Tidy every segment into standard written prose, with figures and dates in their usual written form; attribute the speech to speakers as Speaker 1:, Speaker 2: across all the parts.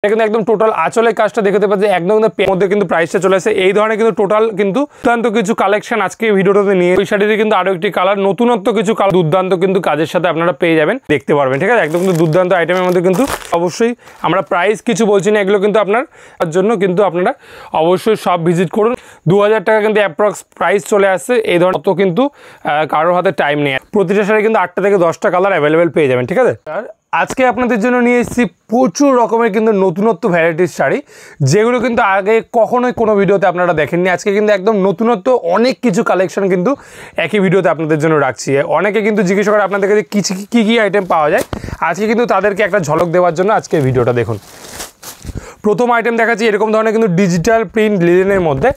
Speaker 1: কিন্তু একদম টোটাল আঁচলের কাজটা দেখতে পাচ্ছি একদম মধ্যে কিন্তু প্রাইসটা চলে আসে। এই ধরনের কিন্তু টোটাল কিন্তু দুর্দান্ত কিছু কালেকশন আজকে ভিডিওটাতে নিয়ে, ওই শাড়িতে কিন্তু আরো একটি কালার নতুনত্ব কিছু কালার দুর্দান্ত কিন্তু কাজের সাথে আপনারা পেয়ে যাবেন, দেখতে পারবেন। ঠিক আছে, একদম কিন্তু দুর্দান্ত আইটেমের মধ্যে কিন্তু অবশ্যই আমরা প্রাইস কিছু বলছি না, এগুলো কিন্তু আপনার জন্য কিন্তু আপনারা অবশ্যই সব ভিজিট করুন। 2000 টাকা কিন্তু অ্যাপ্রক্স প্রাইস চলে আসছে। এই ধরনের অত কিন্তু কারোর হাতে টাইম নেই। প্রতিটা শাড়ি কিন্তু 8টা থেকে 10টা কালার অ্যাভেলেবেল পেয়ে যাবেন। ঠিক আছে, আর আজকে আপনাদের জন্য নিয়ে এসেছি প্রচুর রকমের কিন্তু নতুনত্ব ভ্যারাইটিস শাড়ি, যেগুলো কিন্তু আগে কখনোই কোনো ভিডিওতে আপনারা দেখেননি। আজকে কিন্তু একদম নতুনত্ব অনেক কিছু কালেকশন কিন্তু একই ভিডিওতে আপনাদের জন্য রাখছি। অনেকে কিন্তু জিজ্ঞেস করে আপনাদের কাছে কী কী আইটেম পাওয়া যায়, আজকে কিন্তু তাদেরকে একটা ঝলক দেওয়ার জন্য আজকে ভিডিওটা দেখুন। প্রথম আইটেম দেখাচ্ছি এরকম ধরনের কিন্তু ডিজিটাল প্রিন্ট লিনেনের মধ্যে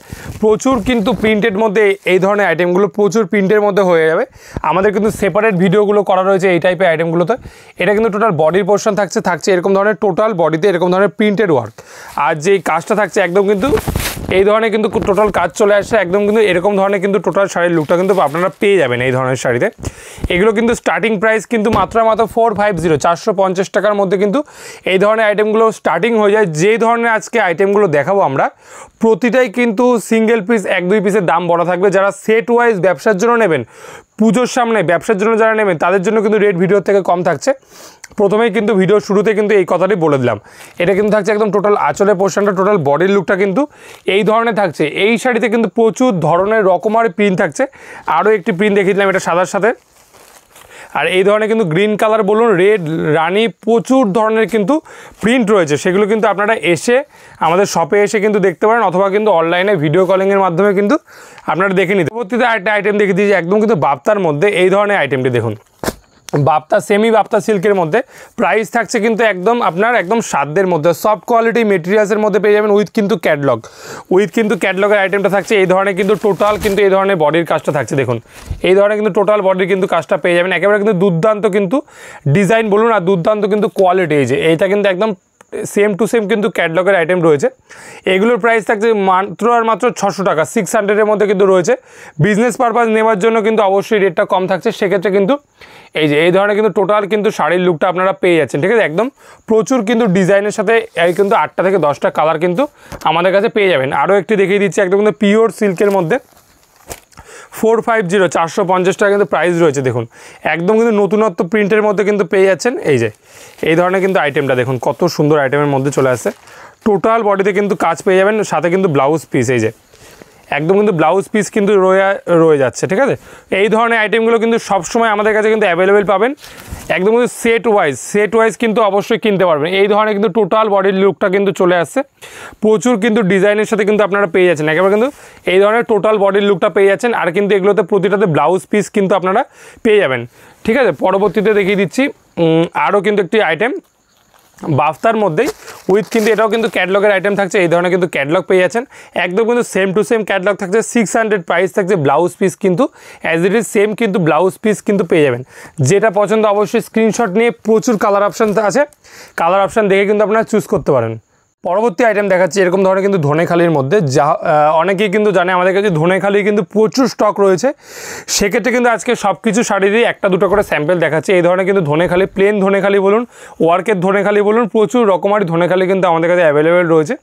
Speaker 1: প্রচুর কিন্তু প্রিন্টের মধ্যে এই ধরনের আইটেমগুলো প্রচুর প্রিন্টের মধ্যে হয়ে যাবে। আমাদের কিন্তু সেপারেট ভিডিওগুলো করা রয়েছে এই টাইপের আইটেমগুলোতে। এটা কিন্তু টোটাল বডির পোর্শন থাকছে এরকম ধরনের টোটাল বডিতে এরকম ধরনের প্রিন্টেড ওয়ার্ক, আর যেই কাজটা থাকছে একদম কিন্তু এই ধরনের কিন্তু টোটাল কাজ চলে আসছে। একদম কিন্তু এরকম ধরনের কিন্তু টোটাল শাড়ির লুকটা কিন্তু আপনারা পেয়ে যাবেন এই ধরনের শাড়িতে। এগুলো কিন্তু স্টার্টিং প্রাইস কিন্তু মাত্র 450 450 টাকার মধ্যে কিন্তু এই ধরনের আইটেমগুলো স্টার্টিং হয়ে যায়। যে ধরনের আজকে আইটেমগুলো দেখাবো আমরা প্রতিটাই কিন্তু সিঙ্গেল পিস 1-2 পিসের দাম বড় থাকবে। যারা সেট ওয়াইজ ব্যবসার জন্য নেবেন, পুজোর সামনে ব্যবসার জন্য যারা নেবেন তাদের জন্য কিন্তু রেট ভিডিওর থেকে কম থাকছে। প্রথমেই কিন্তু ভিডিওর শুরুতে কিন্তু এই কথাটি বলে দিলাম। এটা কিন্তু থাকছে একদম টোটাল আঁচলের পোর্শনটা, টোটাল বডির লুকটা কিন্তু এই ধরনের থাকছে। এই শাড়িতে কিন্তু প্রচুর ধরনের রকমারি প্রিন্ট থাকছে। আরও একটি প্রিন্ট দেখিয়ে দিলাম এটা সাদার সাথে, আর এই ধরনের কিন্তু গ্রিন কালার বলুন, রেড, রানি, প্রচুর ধরনের কিন্তু প্রিন্ট রয়েছে। সেগুলো কিন্তু আপনারা এসে আমাদের শপে এসে কিন্তু দেখতে পারেন, অথবা কিন্তু অনলাইনে ভিডিও কলিংয়ের মাধ্যমে কিন্তু আপনারা দেখে নিতে। পরবর্তীতে একটা আইটেম দেখে দিয়েছি একদম কিন্তু বাপ্তার মধ্যে। এই ধরনের আইটেমটি দেখুন, বাপ্তা সেমি বাপ্তা সিল্কের মধ্যে প্রাইস থাকছে কিন্তু একদম আপনার একদম সাধ্যের মধ্যে, সফট কোয়ালিটি মেটেরিয়ালসের মধ্যে পেয়ে যাবেন উইথ কিন্তু ক্যাটলগের আইটেমটা থাকছে। এই ধরনের কিন্তু টোটাল কিন্তু এই ধরনের বডির কাজটা থাকছে। দেখুন এই ধরনের কিন্তু টোটাল বডির কিন্তু কাজটা পেয়ে যাবেন। একেবারে কিন্তু দুর্দান্ত কিন্তু ডিজাইন বলুন আর দুর্দান্ত কিন্তু কোয়ালিটি। এই যে এইটা কিন্তু একদম সেম টু সেম কিন্তু ক্যাটলগের আইটেম রয়েছে। এগুলোর প্রাইস থাকছে মাত্র 600 টাকা, 600-এর মধ্যে কিন্তু রয়েছে। বিজনেস পারপাস নেওয়ার জন্য কিন্তু অবশ্যই রেটটা কম থাকছে। সেক্ষেত্রে কিন্তু এই যে এই ধরনের কিন্তু টোটাল কিন্তু শাড়ির লুকটা আপনারা পেয়ে যাচ্ছেন। ঠিক আছে, একদম প্রচুর কিন্তু ডিজাইনের সাথে এই কিন্তু 8টা থেকে 10টা কালার কিন্তু আমাদের কাছে পেয়ে যাবেন। আরও একটি দেখিয়ে দিচ্ছি একদম কিন্তু পিওর সিল্কের মধ্যে 450 450 টাকা কিন্তু প্রাইস রয়েছে। দেখুন একদম কিন্তু নতুনত্ব প্রিন্টের মধ্যে কিন্তু পেয়ে যাচ্ছেন। এই যে এই ধরনের কিন্তু আইটেমটা দেখুন কত সুন্দর আইটেমের মধ্যে চলে আসছে। টোটাল বডিতে কিন্তু কাজ পেয়ে যাবেন, সাথে কিন্তু ব্লাউজ পিস। এই যে একদম কিন্তু ব্লাউজ পিস কিন্তু রয়ে যাচ্ছে। ঠিক আছে, এই ধরনের আইটেমগুলো কিন্তু সবসময় আমাদের কাছে কিন্তু অ্যাভেলেবেল পাবেন। একদম কিন্তু সেট ওয়াইজ কিন্তু অবশ্যই কিনতে পারবেন। এই ধরনের কিন্তু টোটাল বডির লুকটা কিন্তু চলে আসছে। প্রচুর কিন্তু ডিজাইনের সাথে কিন্তু আপনারা পেয়ে যাচ্ছেন। একেবারে কিন্তু এই ধরনের টোটাল বডির লুকটা পেয়ে যাচ্ছেন। আর কিন্তু এগুলোতে প্রতিটাতে ব্লাউজ পিস কিন্তু আপনারা পেয়ে যাবেন। ঠিক আছে, পরবর্তীতে দেখিয়ে দিচ্ছি আরও কিন্তু একটি আইটেম বাফতার মধ্যেই উইথ কিন্তু এটাও কিন্তু ক্যাটলগের আইটেম থাকছে। এই ধরনের কিন্তু ক্যাটলগ পেয়ে যাচ্ছেন। একদম কিন্তু সেম টু সেম ক্যাটলগ থাকছে। 600 প্রাইস থাকছে। ব্লাউজ পিস কিন্তু অ্যাজ ইট ইজ সেম কিন্তু ব্লাউজ পিস কিন্তু পেয়ে যাবেন। যেটা পছন্দ অবশ্যই স্ক্রিনশট নিয়ে, প্রচুর কালার অপশান আছে, কালার অপশান দেখে কিন্তু আপনারা চুজ করতে পারেন। পরবর্তী আইটেম দেখাচ্ছি এরকম ধরনের কিন্তু ধনেখালির মধ্যে, যা অনেকেই কিন্তু জানে আমাদের কাছে ধনেখালি কিন্তু প্রচুর স্টক রয়েছে। সেক্ষেত্রে কিন্তু আজকে সব কিছু শাড়ি দিয়ে 1-2টা করে স্যাম্পল দেখাচ্ছি। এই ধরনের কিন্তু ধনেখালি, প্লেন ধনেখালি বলুন, ওয়ার্কের ধনেখালি বলুন, প্রচুর রকমারি ধনেখালি কিন্তু আমাদের কাছে অ্যাভেলেবেল রয়েছে।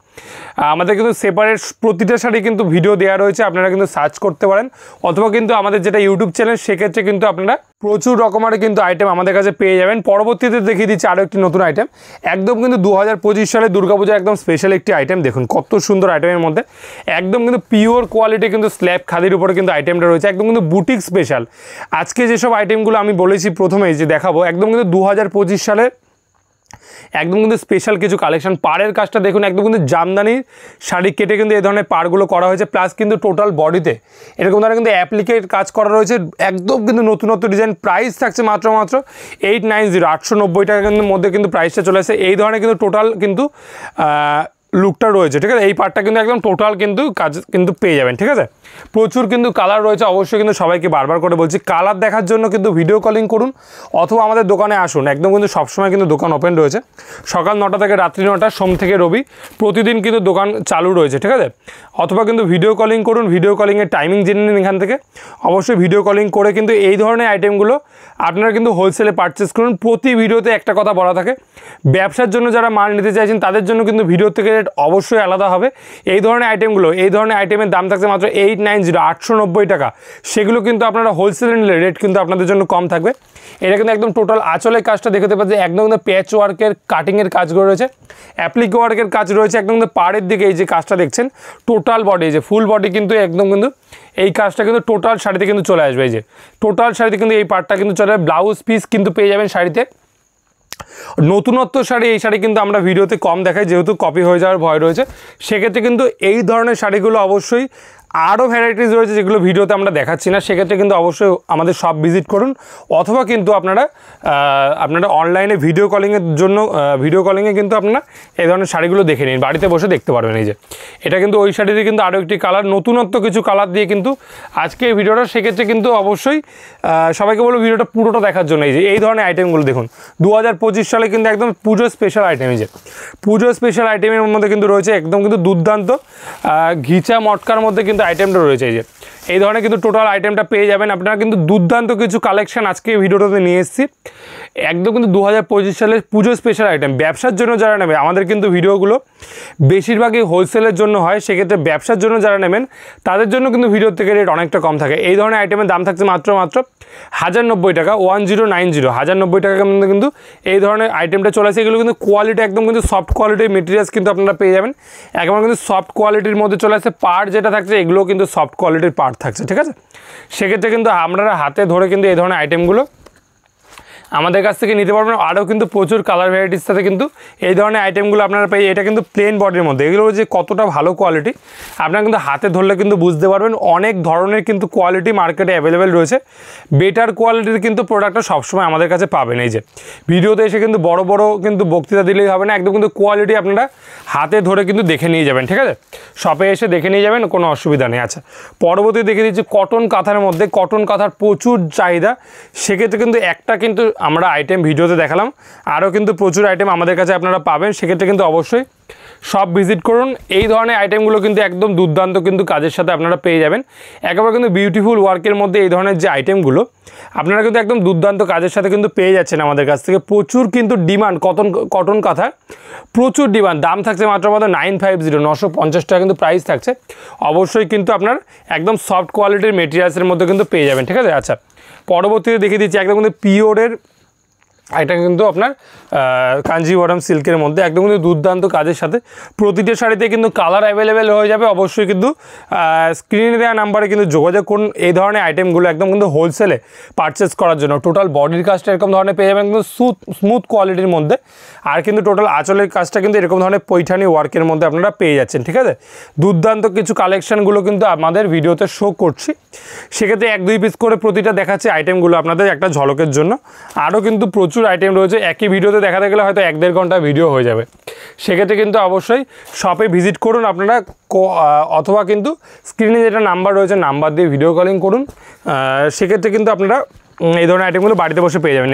Speaker 1: আমাদের কিন্তু সেপারেট প্রতিটা শাড়ি কিন্তু ভিডিও দেওয়া রয়েছে, আপনারা কিন্তু সার্চ করতে পারেন, অথবা কিন্তু আমাদের যেটা ইউটিউব চ্যানেল সেক্ষেত্রে কিন্তু আপনারা প্রচুর রকমারি কিন্তু আইটেম আমাদের কাছে পেয়ে যাবেন। পরবর্তীতে দেখিয়ে দিচ্ছি আরও একটি নতুন আইটেম, একদম কিন্তু 2025 সালে দুর্গাপূজা একদম স্পেশাল একটি আইটেম। দেখুন কত সুন্দর আইটেমের মধ্যে একদম কিন্তু পিওর কোয়ালিটি কিন্তু স্ল্যাব খাদির উপরে কিন্তু আইটেমটা রয়েছে। একদম কিন্তু বুটিক স্পেশাল। আজকে যেসব আইটেমগুলো আমি বলেছি প্রথমেই যে দেখাবো, একদম কিন্তু 2025 সালের একদম কিন্তু স্পেশাল কিছু কালেকশন। পাড়ের কাজটা দেখুন, একদম কিন্তু জামদানি শাড়ি কেটে কিন্তু এই ধরনের পাড়গুলো করা হয়েছে। প্লাস কিন্তু টোটাল বডিতে এরকম ধরনের কিন্তু অ্যাপ্লিকেট কাজ করা রয়েছে। একদম কিন্তু নতুনত্ব ডিজাইন। প্রাইস থাকছে মাত্র 890 890 টাকার কিন্তু মধ্যে কিন্তু প্রাইসটা চলে আসে। এই ধরনের কিন্তু টোটাল কিন্তু লুকটা রয়েছে। ঠিক আছে, এই পার্টটা কিন্তু একদম টোটাল কিন্তু কাজ কিন্তু পেয়ে যাবেন। ঠিক আছে, প্রচুর কিন্তু কালার রয়েছে। অবশ্যই কিন্তু সবাইকে বারবার করে বলছি, কালার দেখার জন্য কিন্তু ভিডিও কলিং করুন, অথবা আমাদের দোকানে আসুন। একদম কিন্তু সবসময় কিন্তু দোকান ওপেন রয়েছে, সকাল 9টা থেকে রাত্রি 9টা, সোম থেকে রবি প্রতিদিন কিন্তু দোকান চালু রয়েছে। ঠিক আছে, অথবা কিন্তু ভিডিও কলিং করুন, ভিডিও কলিংয়ের টাইমিং জেনে নিন এখান থেকে। অবশ্যই ভিডিও কলিং করে কিন্তু এই ধরনের আইটেমগুলো আপনারা কিন্তু হোলসেলে পারচেস করুন। প্রতি ভিডিওতে একটা কথা বলা থাকে, ব্যবসার জন্য যারা মাল নিতে চাইছেন তাদের জন্য কিন্তু ভিডিও থেকে রেট অবশ্যই আলাদা হবে। এই ধরনের আইটেমের দাম থাকছে মাত্র 890 890 টাকা। সেগুলো কিন্তু আপনারা হোলসেলে নিলে রেট কিন্তু আপনাদের জন্য কম থাকবে। এটা কিন্তু একদম টোটাল আঁচলের কাজটা দেখতে পাচ্ছেন, একদম কিন্তু প্যাচ ওয়ার্কের কাটিংয়ের কাজগুলো রয়েছে, অ্যাপ্লিক ওয়ার্কের কাজ রয়েছে, একদম কিন্তু পাড়ের দিকে এই যে কাজটা দেখছেন টোটাল বডি, এই যে ফুল বডি কিন্তু একদম কিন্তু এই কাজটা কিন্তু টোটাল শাড়িতে কিন্তু চলে আসবে। এই যে টোটাল শাড়িতে কিন্তু এই পার্টটা কিন্তু চলে আসবে। ব্লাউজ পিস কিন্তু পেয়ে যাবেন শাড়িতে। নতুনত্ব শাড়ি, এই শাড়ি কিন্তু আমরা ভিডিওতে কম দেখাই যেহেতু কপি হয়ে যাওয়ার ভয় রয়েছে। সেক্ষেত্রে কিন্তু এই ধরনের শাড়িগুলো অবশ্যই আরও ভ্যারাইটিস রয়েছে যেগুলো ভিডিওতে আমরা দেখাচ্ছি না। সেক্ষেত্রে কিন্তু অবশ্যই আমাদের শপ ভিজিট করুন, অথবা কিন্তু আপনারা অনলাইনে ভিডিও কলিংয়ে কিন্তু আপনারা এই ধরনের শাড়িগুলো দেখে নিন, বাড়িতে বসে দেখতে পারবেন। এই যে এটা কিন্তু ওই শাড়িতে কিন্তু আরও একটি কালার, নতুনত্ব কিছু কালার দিয়ে কিন্তু আজকে এই ভিডিওটা। সেক্ষেত্রে কিন্তু অবশ্যই সবাইকে বলবো ভিডিওটা পুরোটা দেখার জন্য। এই ধরনের আইটেমগুলো দেখুন 2025 সালে কিন্তু একদম পুজো স্পেশাল আইটেম। এই যে পুজো স্পেশাল আইটেমের মধ্যে কিন্তু রয়েছে একদম কিন্তু দুর্দান্ত ঘিচা মটকার মধ্যে কিন্তু আইটেমটা রয়েছে। এই ধরনের কিন্তু টোটাল আইটেমটা পেয়ে যাবেন আপনারা। কিন্তু দুর্দান্ত কিছু কালেকশন আজকে ভিডিওটাতে নিয়ে এসেছি, একদম কিন্তু 2025 সালের পুজো স্পেশাল আইটেম। ব্যবসার জন্য যারা নেবে, আমাদের কিন্তু ভিডিওগুলো বেশিরভাগই হোলসেলের জন্য হয়, সেক্ষেত্রে ব্যবসার জন্য যারা নেবেন তাদের জন্য কিন্তু ভিডিওর থেকে রেট অনেকটা কম থাকে। এই ধরনের আইটেমের দাম থাকছে মাত্র 1090 টাকা, 1090 1090 টাকার মধ্যে কিন্তু এই ধরনের আইটেমটা চলে আসে। এগুলো কিন্তু কোয়ালিটি একদম কিন্তু সফট কোয়ালিটির মেটেরিয়ালস কিন্তু আপনারা পেয়ে যাবেন, একেবারে কিন্তু সফট কোয়ালিটির মধ্যে চলে আসে। পার্ট যেটা থাকছে এগুলো কিন্তু সফট কোয়ালিটির পার্ট থাকছে, ঠিক আছে। সেক্ষেত্রে কিন্তু আপনারা হাতে ধরে কিন্তু এই ধরনের আইটেমগুলো আমাদের কাছ থেকে নিতে পারবেন। আরও কিন্তু প্রচুর কালার ভ্যারাইটির সাথে কিন্তু এই ধরনের আইটেমগুলো আপনারা পেয়ে। এটা কিন্তু প্লেন বডির মধ্যে, এগুলো যে কতটা ভালো কোয়ালিটি আপনারা কিন্তু হাতে ধরলে কিন্তু বুঝতে পারবেন। অনেক ধরনের কিন্তু কোয়ালিটি মার্কেটে অ্যাভেলেবেল রয়েছে, বেটার কোয়ালিটির কিন্তু প্রোডাক্টটা সবসময় আমাদের কাছে পাবেন। এই যে ভিডিওতে এসে কিন্তু বড় কিন্তু বক্তৃতা দিলেই হবে না, একদম কিন্তু কোয়ালিটি আপনারা হাতে ধরে কিন্তু দেখে নিয়ে যাবেন, ঠিক আছে। শপে এসে দেখে নিয়ে যাবেন, কোনো অসুবিধা নেই। আচ্ছা, পরবর্তী দেখে দিচ্ছি কটন কাঁথার মধ্যে। কটন কাঁথার প্রচুর চাহিদা, সেক্ষেত্রে কিন্তু একটা কিন্তু আমরা আইটেম ভিডিওতে দেখালাম, আরও কিন্তু প্রচুর আইটেম আমাদের কাছে আপনারা পাবেন। সেক্ষেত্রে কিন্তু অবশ্যই সব ভিজিট করুন। এই ধরনের আইটেমগুলো কিন্তু একদম দুর্দান্ত কিন্তু কাজের সাথে আপনারা পেয়ে যাবেন, একেবারে কিন্তু বিউটিফুল ওয়ার্কের মধ্যে এই ধরনের যে আইটেমগুলো আপনারা কিন্তু একদম দুর্দান্ত কাজের সাথে কিন্তু পেয়ে যাচ্ছেন আমাদের কাছ থেকে। প্রচুর কিন্তু ডিমান্ড কটন কাঁথার, প্রচুর ডিমান্ড। দাম থাকছে মাত্র 950 950 টাকা কিন্তু প্রাইস থাকছে। অবশ্যই কিন্তু আপনার একদম সফট কোয়ালিটির মেটেরিয়ালসের মধ্যে কিন্তু পেয়ে যাবেন, ঠিক আছে। আচ্ছা, পরবর্তীতে দেখিয়ে দিচ্ছি একদম কিন্তু পিওরের, এটা কিন্তু আপনার কাঞ্জিবরম সিল্কের মধ্যে একদম কিন্তু দুর্দান্ত কাজের সাথে। প্রতিটা শাড়িতে কিন্তু কালার অ্যাভেলেবেল হয়ে যাবে। অবশ্যই কিন্তু স্ক্রিনে দেওয়া নাম্বারে কিন্তু যোগাযোগ করুন এই ধরনের আইটেমগুলো একদম কিন্তু হোলসেলে পারচেস করার জন্য। টোটাল বডির কাজটা এরকম ধরনের পেয়ে যাবেন কিন্তু স্মুথ কোয়ালিটির মধ্যে, আর কিন্তু টোটাল আঁচলের কাজটা কিন্তু এরকম ধরনের পৈঠানি ওয়ার্কের মধ্যে আপনারা পেয়ে যাচ্ছেন, ঠিক আছে। দুর্দান্ত কিছু কালেকশানগুলো কিন্তু আমাদের ভিডিওতে শো করছি, সেক্ষেত্রে 1-2 পিস করে প্রতিটা দেখাচ্ছি আইটেমগুলো আপনাদের একটা ঝলকের জন্য। আরও কিন্তু প্রচুর আইটেম রয়েছে, একই ভিডিওতে দেখাতে গেলে হয়তো 1-1.5 ঘন্টা ভিডিও হয়ে যাবে। সেক্ষেত্রে কিন্তু অবশ্যই শপে ভিজিট করুন আপনারা, অথবা কিন্তু স্ক্রিনে যেটা নাম্বার রয়েছে নাম্বার দিয়ে ভিডিও কলিং করুন। সেক্ষেত্রে কিন্তু আপনারা এই ধরনের আইটেমগুলো বাড়িতে বসে পেয়ে যাবেন।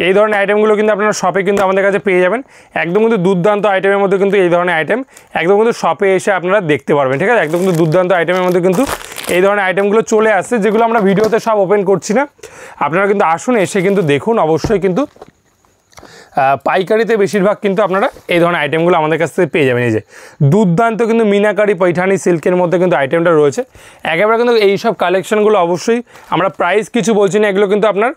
Speaker 1: এই ধরনের আইটেমগুলো কিন্তু আপনারা শপে কিন্তু আমাদের কাছে পেয়ে যাবেন। একদম কিন্তু দুর্দান্ত আইটেমের মধ্যে কিন্তু এই ধরনের আইটেম একদম কিন্তু শপে এসে আপনারা দেখতে পারবেন, ঠিক আছে। একদম কিন্তু দুর্দান্ত আইটেমের মধ্যে কিন্তু এই ধরনের আইটেমগুলো চলে আসছে, যেগুলো আমরা ভিডিওতে সব ওপেন করছি না। আপনারা কিন্তু আসুন, এসে কিন্তু দেখুন। অবশ্যই কিন্তু পাইকারিতে বেশিরভাগ কিন্তু আপনারা এই ধরনের আইটেমগুলো আমাদের কাছ থেকে পেয়ে যাবেন। এই যে দুর্দান্ত কিন্তু মিনাকারি পৈঠানি সিল্কের মধ্যে কিন্তু আইটেমটা রয়েছে একেবারে। কিন্তু এই সব কালেকশনগুলো অবশ্যই আমরা প্রাইস কিছু বলছি না, এগুলো কিন্তু আপনার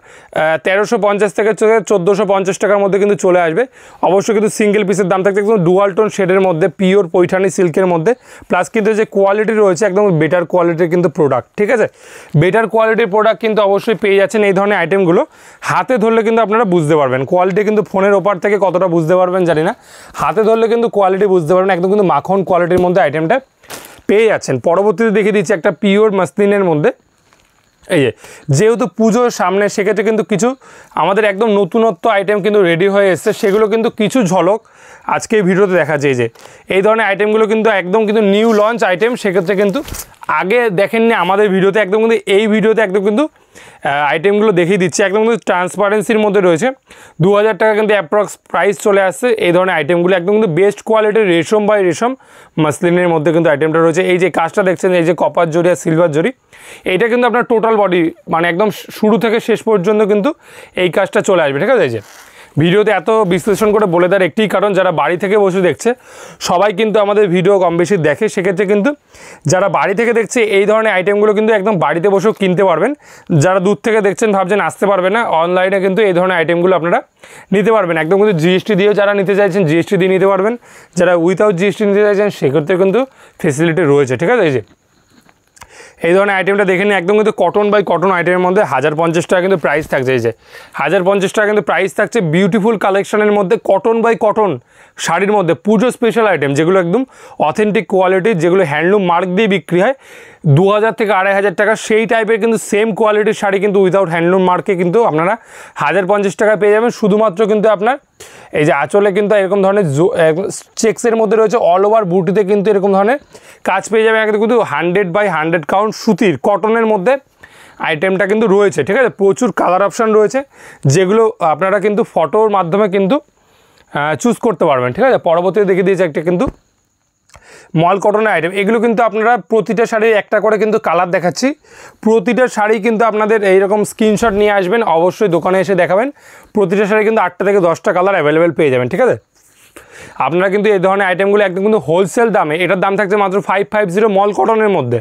Speaker 1: 1350 থেকে 1450 টাকার মধ্যে কিন্তু চলে আসবে। অবশ্যই কিন্তু সিঙ্গেল পিসের দাম থাকছে একদম ডুয়াল টোন শেডের মধ্যে, পিওর পৈঠানি সিল্কের মধ্যে, প্লাস কিন্তু যে কোয়ালিটি রয়েছে একদম বেটার কোয়ালিটির কিন্তু প্রোডাক্ট, ঠিক আছে। বেটার কোয়ালিটির প্রোডাক্ট কিন্তু অবশ্যই পেয়ে যাচ্ছেন। এই ধরনের আইটেমগুলো হাতে ধরলে কিন্তু আপনারা বুঝতে পারবেন কোয়ালিটি, কিন্তু ফোনের ওপার থেকে কতটা বুঝতে পারবেন জানি না, হাতে ধরলে কিন্তু কোয়ালিটি বুঝতে পারবেন। একদম কিন্তু মাখন কোয়ালিটির মধ্যে আইটেমটা পেয়ে যাচ্ছেন। পরবর্তীতে দেখিয়ে দিচ্ছি একটা পিওর মাসলিনের মধ্যে। এই যেহেতু পুজোর সামনে, সেক্ষেত্রে কিন্তু কিছু আমাদের একদম নতুনত্ব আইটেম কিন্তু রেডি হয়ে এসছে, সেগুলো কিন্তু কিছু ঝলক আজকে এই ভিডিওতে দেখা যায়। যে এই ধরনের আইটেমগুলো কিন্তু একদম কিন্তু নিউ লঞ্চ আইটেম, সেক্ষেত্রে কিন্তু আগে দেখেননি আমাদের ভিডিওতে, একদম কিন্তু এই ভিডিওতে একদম কিন্তু আইটেমগুলো দেখিয়ে দিচ্ছি, একদম কিন্তু ট্রান্সপারেন্সির মধ্যে রয়েছে। 2000 টাকা কিন্তু অ্যাপ্রক্স প্রাইস চলে আসছে এই ধরনের আইটেমগুলো, একদম কিন্তু বেস্ট কোয়ালিটির রেশম বাই রেশম মাসলিনের মধ্যে কিন্তু আইটেমটা রয়েছে। এই যে কাজটা দেখছেন, এই যে কপার জরি আর সিলভার জরি, এইটা কিন্তু আপনার টোটাল বডি মানে একদম শুরু থেকে শেষ পর্যন্ত কিন্তু এই কাজটা চলে আসবে, ঠিক আছে। এই যে ভিডিওতে এত বিশ্লেষণ করে বলে দেওয়ার একটি কারণ, যারা বাড়ি থেকে বসে দেখছে সবাই কিন্তু আমাদের ভিডিও কম বেশি দেখে, সেক্ষেত্রে কিন্তু যারা বাড়ি থেকে দেখছে এই ধরনের আইটেমগুলো কিন্তু একদম বাড়িতে বসেও কিনতে পারবেন। যারা দূর থেকে দেখছেন ভাবছেন আসতে পারবে না, অনলাইনে কিন্তু এই ধরনের আইটেমগুলো আপনারা নিতে পারবেন। একদম কিন্তু জিএসটি দিয়েও যারা নিতে চাইছেন জিএসটি দিয়ে নিতে পারবেন, যারা উইথাউট জিএসটি নিতে চাইছেন সেক্ষেত্রে কিন্তু ফেসিলিটি রয়েছে, ঠিক আছে। এই ধরনের আইটেমটা দেখে নিন, একদম কিন্তু কটন বাই কটন আইটেমের মধ্যে 1050 টাকা কিন্তু প্রাইস থাকছে। এই যে 1050 টাকা কিন্তু প্রাইস থাকছে বিউটিফুল কালেকশনের মধ্যে, কটন বাই কটন শাড়ির মধ্যে পুজো স্পেশাল আইটেম, যেগুলো একদম অথেন্টিক কোয়ালিটির, যেগুলো হ্যান্ডলুম মার্ক দিয়ে বিক্রি হয় 2000 থেকে 2500 টাকা, সেই টাইপের কিন্তু সেম কোয়ালিটির শাড়ি কিন্তু উইথাউট হ্যান্ডলুম মার্কে কিন্তু আপনারা 1050 টাকায় পেয়ে যাবেন। শুধুমাত্র কিন্তু আপনার এই যে আঁচলে কিন্তু এরকম ধরনের চেক্সের মধ্যে রয়েছে, অল ওভার বুটিতে কিন্তু এরকম ধরনের কাজ পেয়ে যাবেন, একদম কিন্তু 100 বাই 100 কাউন্ট সুতির কটনের মধ্যে আইটেমটা কিন্তু রয়েছে, ঠিক আছে। প্রচুর কালার অপশান রয়েছে, যেগুলো আপনারা কিন্তু ফটোর মাধ্যমে কিন্তু চুজ করতে পারবেন, ঠিক আছে। পরবর্তীতে দেখিয়ে দিয়েছে একটা কিন্তু মল কটনের আইটেম, এগুলো কিন্তু আপনারা প্রতিটা শাড়ির একটা করে কিন্তু কালার দেখাচ্ছি, প্রতিটা শাড়ি কিন্তু আপনাদের এইরকম স্ক্রিনশট নিয়ে আসবেন, অবশ্যই দোকানে এসে দেখাবেন। প্রতিটা শাড়ি কিন্তু 8টা থেকে 10টা কালার অ্যাভেলেবেল পেয়ে যাবেন, ঠিক আছে। আপনারা কিন্তু এই ধরনের আইটেমগুলো একদম কিন্তু হোলসেল দামে, এটার দাম থাকছে মাত্র 550 মল কটনের মধ্যে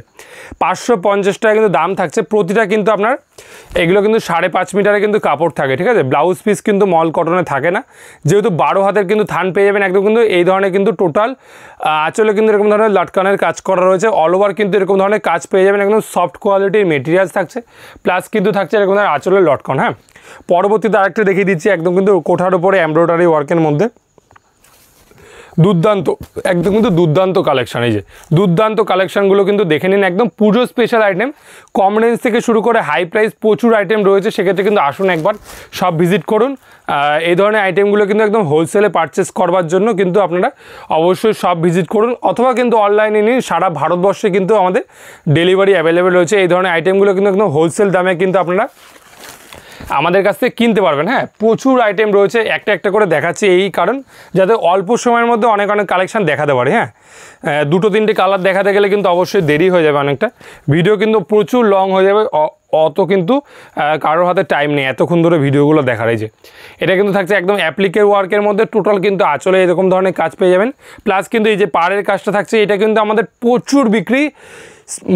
Speaker 1: 550 টাকা কিন্তু দাম থাকছে। প্রতিটা কিন্তু আপনার এগুলো কিন্তু 5.5 মিটারে কিন্তু কাপড় থাকে, ঠিক আছে। ব্লাউজ পিস কিন্তু মল কটনে থাকে না, যেহেতু 12 হাতের কিন্তু থান পেয়ে যাবেন। একদম কিন্তু এই ধরনের কিন্তু টোটাল আঁচলে কিন্তু এরকম ধরনের লটকানের কাজ করা রয়েছে, অল ওভার কিন্তু এরকম ধরনের কাজ পেয়ে যাবেন, একদম সফট কোয়ালিটির মেটেরিয়ালস থাকছে, প্লাস কিন্তু থাকছে এরকম ধরনের আঁচলের লটকন। হ্যাঁ, পরবর্তীতে আরেকটা দেখিয়ে দিচ্ছি, একদম কিন্তু কোঠার উপরে এমব্রয়ডারি ওয়ার্কের মধ্যে দুর্দান্ত, একদম কিন্তু দুর্দান্ত কালেকশান। এই যে দুর্দান্ত কালেকশানগুলো কিন্তু দেখে নিন, একদম পুজো স্পেশাল আইটেম, কম রেঞ্জ থেকে শুরু করে হাই প্রাইস প্রচুর আইটেম রয়েছে, সেক্ষেত্রে কিন্তু আসুন একবার সব ভিজিট করুন। এই ধরনের আইটেমগুলো কিন্তু একদম হোলসেলে পারচেস করবার জন্য কিন্তু আপনারা অবশ্যই সব ভিজিট করুন, অথবা কিন্তু অনলাইনে নিন। সারা ভারতবর্ষে কিন্তু আমাদের ডেলিভারি অ্যাভেলেবেল রয়েছে। এই ধরনের আইটেমগুলো কিন্তু একদম হোলসেল দামে কিন্তু আপনারা আমাদের কাছ থেকে কিনতে পারবেন। হ্যাঁ, প্রচুর আইটেম রয়েছে, একটা একটা করে দেখাচ্ছি এই কারণ যাতে অল্প সময়ের মধ্যে অনেক অনেক কালেকশান দেখাতে পারে। হ্যাঁ, 2-3টে কালার দেখাতে গেলে কিন্তু অবশ্যই দেরি হয়ে যাবে, অনেকটা ভিডিও কিন্তু প্রচুর লং হয়ে যাবে, অত কিন্তু কারোর হাতে টাইম নেই এতক্ষণ ধরে ভিডিওগুলো দেখার। এই যে এটা কিন্তু থাকছে একদম অ্যাপ্লিকের ওয়ার্কের মধ্যে, টোটাল কিন্তু আঁচলে এরকম ধরনের কাজ পেয়ে যাবেন, প্লাস কিন্তু এই যে পাড়ের কাজটা থাকছে, এটা কিন্তু আমাদের প্রচুর বিক্রি,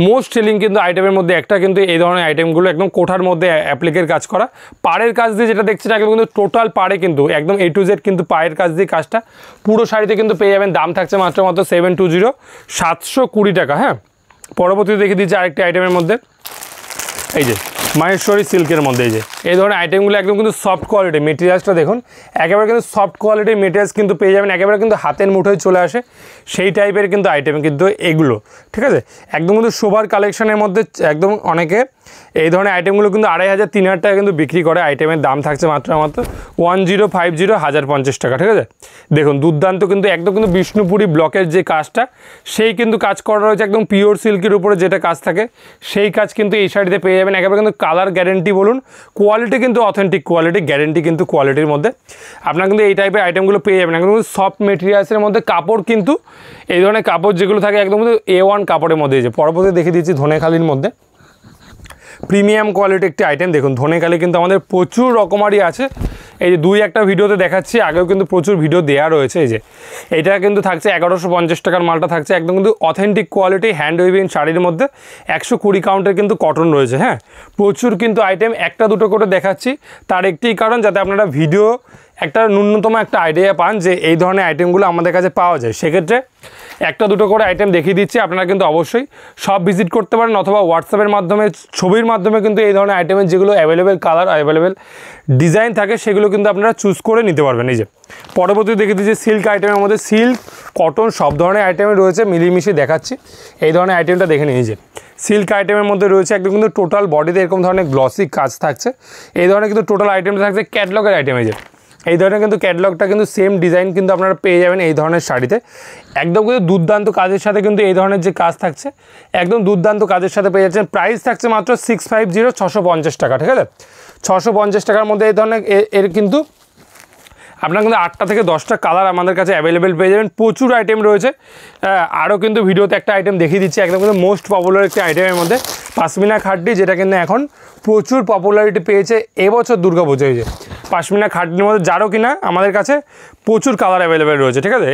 Speaker 1: মোস্ট সেলিং কিন্তু আইটেমের মধ্যে একটা কিন্তু এই ধরনের আইটেমগুলো, একদম কোঠার মধ্যে অ্যাপ্লিকের কাজ করা, পাড়ের কাজ দিয়ে যেটা দেখছেন একদম কিন্তু টোটাল পাড়ে কিন্তু একদম A to Z কিন্তু পায়ের কাজ দিয়ে কাজটা পুরো শাড়িতে কিন্তু পেয়ে যাবেন। দাম থাকছে মাত্র 720, 720 টাকা। হ্যাঁ, পরবর্তীতে দেখে দিচ্ছি আরেকটি আইটেমের মধ্যে, এই যে মাহেশ্বরী সিল্কের মধ্যে এই ধরনের আইটেমগুলো একদম কিন্তু সফট কোয়ালিটি, মেটেরিয়ালসটা দেখুন একেবারে কিন্তু সফট কোয়ালিটির মেটেরিয়ালস কিন্তু পেয়ে যাবেন, একেবারে কিন্তু হাতের মুঠোয় চলে আসে সেই টাইপের কিন্তু আইটেম কিন্তু এগুলো, ঠিক আছে। একদম কিন্তু শোভার কালেকশনের মধ্যে একদম অনেকে এই ধরনের আইটেমগুলো কিন্তু 2500-3000 টাকা কিন্তু বিক্রি করে। আইটেমের দাম থাকছে মাত্র 1050, 1050 টাকা, ঠিক আছে। দেখুন দুর্দান্ত কিন্তু একদম কিন্তু বিষ্ণুপুরি ব্লকের যে কাজটা সেই কিন্তু কাজ করা রয়েছে, একদম পিওর সিল্কের উপরে যেটা কাজ থাকে সেই কাজ কিন্তু এই শাড়িতে পেয়ে যাবেন। একেবারে কিন্তু কালার গ্যারেন্টি বলুন, কোয়ালিটি কিন্তু অথেন্টিক কোয়ালিটি, গ্যারেন্টি কিন্তু কোয়ালিটির মধ্যে আপনারা কিন্তু এই টাইপের আইটেমগুলো পেয়ে যাবেন। একদম কিন্তু সফট মেটেরিয়ালসের মধ্যে কাপড় কিন্তু এই ধরনের কাপড় যেগুলো থাকে একদম কিন্তু A1 কাপড়ের মধ্যে। পরবর্তী দেখিয়ে দিচ্ছি ধনেখালির মধ্যে প্রিমিয়াম কোয়ালিটি একটি আইটেম। দেখুন ধনেখালি কিন্তু আমাদের প্রচুর রকমারই আছে, এই যে 2-1টা ভিডিওতে দেখাচ্ছি, আগেও কিন্তু প্রচুর ভিডিও দেওয়া রয়েছে। এই যে এটা কিন্তু থাকছে 1150 টাকার মালটা থাকছে, একদম কিন্তু অথেন্টিক কোয়ালিটি হ্যান্ড উইভিং শাড়ির মধ্যে 120 কাউন্টের কিন্তু কটন রয়েছে। হ্যাঁ, প্রচুর কিন্তু আইটেম, একটা দুটো করে দেখাচ্ছি তার একটি কারণ যাতে আপনারা ভিডিও একটা ন্যূনতম একটা আইডিয়া পান যে এই ধরনের আইটেমগুলো আমাদের কাছে পাওয়া যায়। সেক্ষেত্রে একটা দুটো করে আইটেম দেখিয়ে দিচ্ছি, আপনারা কিন্তু অবশ্যই সব ভিজিট করতে পারেন, অথবা হোয়াটসঅ্যাপের মাধ্যমে ছবির মাধ্যমে কিন্তু এই ধরনের আইটেমের যেগুলো অ্যাভেলেবেল কালার অ্যাভেলেবেল ডিজাইন থাকে সেগুলো কিন্তু আপনারা চুজ করে নিতে পারবেন। এই যে পরবর্তী দেখিয়ে দিচ্ছি সিল্ক আইটেমের মধ্যে, সিল্ক কটন সব ধরনের আইটেমে রয়েছে, মিলিয়ে দেখাচ্ছি। এই ধরনের আইটেমটা দেখে নিয়ে যে সিল্ক আইটেমের মধ্যে রয়েছে একদম কিন্তু টোটাল বডিতে এরকম ধরনের গ্লসি কাজ থাকছে। এই ধরনের কিন্তু টোটাল আইটেমটা থাকছে ক্যাটলগের আইটেম। এই যে এই ধরনের কিন্তু ক্যাটালগটা কিন্তু সেম ডিজাইন কিন্তু আপনারা পেয়ে যাবেন এই ধরনের শাড়িতে। একদম কিন্তু দুর্দান্ত কাজের সাথে কিন্তু এই ধরনের যে কাজ থাকছে একদম দুর্দান্ত কাজের সাথে পেয়ে যাচ্ছেন। প্রাইস থাকছে মাত্র 650 650 টাকা, ঠিক আছে? 650 টাকার মধ্যে এই ধরনের এর কিন্তু আপনার কিন্তু 8টা থেকে 10টা কালার আমাদের কাছে অ্যাভেলেবেল পেয়ে যাবেন। প্রচুর আইটেম রয়েছে, আরও কিন্তু ভিডিওতে একটা আইটেম দেখিয়ে দিচ্ছি, একদম কিন্তু মোস্ট পপুলার একটি আইটেমের মধ্যে পাশমিনা খাটটি, যেটা কিন্তু এখন প্রচুর পপুলারিটি পেয়েছে এবছর দুর্গাপুজোয়। যে পাশমিনা খাটটির মধ্যে যারও কিনা আমাদের কাছে প্রচুর কালার অ্যাভেলেবেল রয়েছে, ঠিক আছে?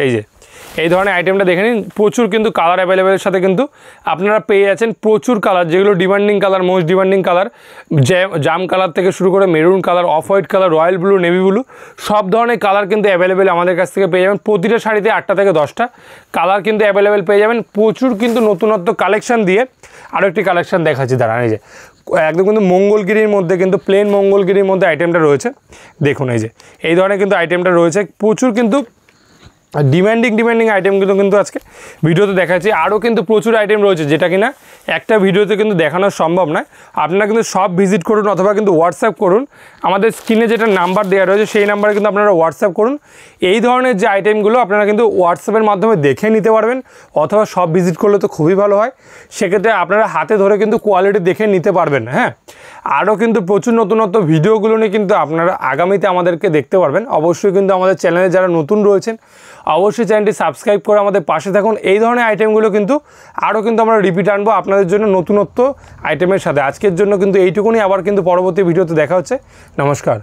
Speaker 1: এই ধরনের আইটেমটা দেখে নিন, প্রচুর কিন্তু কালার অ্যাভেলেবেলের সাথে কিন্তু আপনারা পেয়ে যাচ্ছেন প্রচুর কালার, যেগুলো demanding colour, most demanding colour, জাম কালার থেকে শুরু করে maroon colour, off white colour, royal blue, navy blue, সব ধরনের কালার কিন্তু অ্যাভেলেবেল আমাদের কাছ থেকে পেয়ে যাবেন। প্রতিটা শাড়িতে 8টা থেকে 10টা কালার কিন্তু অ্যাভেলেবেল পেয়ে যাবেন। প্রচুর কিন্তু নতুনত্ব কালেকশন দিয়ে আরও একটি কালেকশন দেখাচ্ছি, দাঁড়ান। এই যে একদম কিন্তু মঙ্গলগিরির মধ্যে কিন্তু প্লেন মঙ্গলগিরির মধ্যে আইটেমটা রয়েছে, দেখুন। এই ধরনের কিন্তু আইটেমটা রয়েছে, প্রচুর কিন্তু ডিমান্ডিং আইটেমগুলো কিন্তু আজকে ভিডিওতে দেখাচ্ছি। আরও কিন্তু প্রচুর আইটেম রয়েছে, যেটা কিনা একটা ভিডিওতে কিন্তু দেখানো সম্ভব নয়। আপনারা কিন্তু সব ভিজিট করুন অথবা কিন্তু হোয়াটসঅ্যাপ করুন, আমাদের স্ক্রিনে যেটা নাম্বার দেওয়া রয়েছে সেই নাম্বারে কিন্তু আপনারা হোয়াটসঅ্যাপ করুন। এই ধরনের যে আইটেমগুলো আপনারা কিন্তু হোয়াটসঅ্যাপের মাধ্যমে দেখে নিতে পারবেন, অথবা সব ভিজিট করলে তো খুবই ভালো হয়, সেক্ষেত্রে আপনারা হাতে ধরে কিন্তু কোয়ালিটি দেখে নিতে পারবেন। হ্যাঁ, আরও কিন্তু প্রচুর নতুনত্ব ভিডিওগুলো নিয়ে কিন্তু আপনারা আগামীতে আমাদেরকে দেখতে পারবেন। অবশ্যই কিন্তু আমাদের চ্যানেলে যারা নতুন রয়েছেন অবশ্যই চ্যানেলটি সাবস্ক্রাইব করে আমাদের পাশে থাকুন। এই ধরনের আইটেমগুলো কিন্তু আরও কিন্তু আমরা রিপিট আনবো আপনাদের জন্য নতুনত্ব আইটেমের সাথে। আজকের জন্য কিন্তু এইটুকুনি, আবার কিন্তু পরবর্তী ভিডিওতে দেখা হচ্ছে। নমস্কার।